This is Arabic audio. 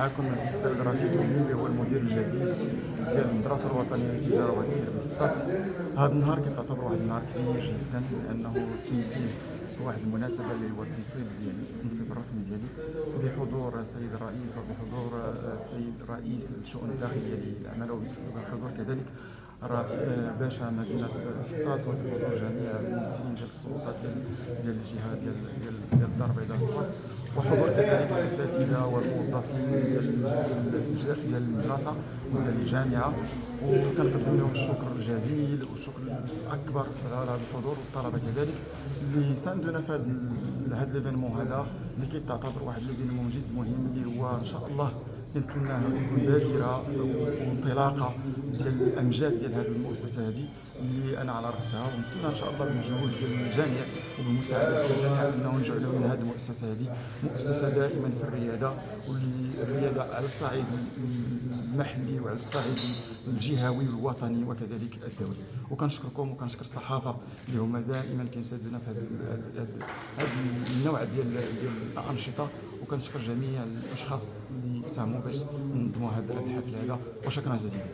معكم الاستاذ رشيد اللي هو المدير الجديد ديال المدرسه الوطنيه للتجاره والسيرفيسات. هذا النهار كتعتبر واحد النهار كبير جدا لانه تم فيه واحد المناسبه اللي هو التنصيب الرسمي ديالي بحضور السيد الرئيس وبحضور السيد رئيس الشؤون الداخليه للاعمال وبحضور كذلك باشا مدينه سطات وبحضور جميع الممثلين ديال السلطات ديال الجهه ديال الدار البيضاء سطات، وحضور كذلك الاساتذه والموظفين ديال المدرسه وديال الجامعه، وكنقدم لهم الشكر الجزيل والشكر الاكبر على هذا الحضور، والطلبه كذلك اللي ساندونا في هذا ليفينمون هذا اللي كيعتبر واحد ليفينمون جد مهم اللي هو ان شاء الله كنتمنى يكون بادره وانطلاقه ديال الامجاد ديال هذه المؤسسه هذه اللي انا على راسها، ونتمنى ان شاء الله بالجهود ديال الجميع وبالمساعده ديال الجميع انه نجعلوا من هذه المؤسسه هذه مؤسسه دائما في الرياده، واللي الرياده على الصعيد المحلي وعلى الصعيد الجهوي والوطني وكذلك الدولي. وكنشكركم وكنشكر الصحافه اللي هما دائما كيساعدونا في هذا النوع ديال الانشطه، وكنشكر جميع الاشخاص اللي ساهموا باش ننظموا هذا الحفل هذا، وشكرا جزيلا.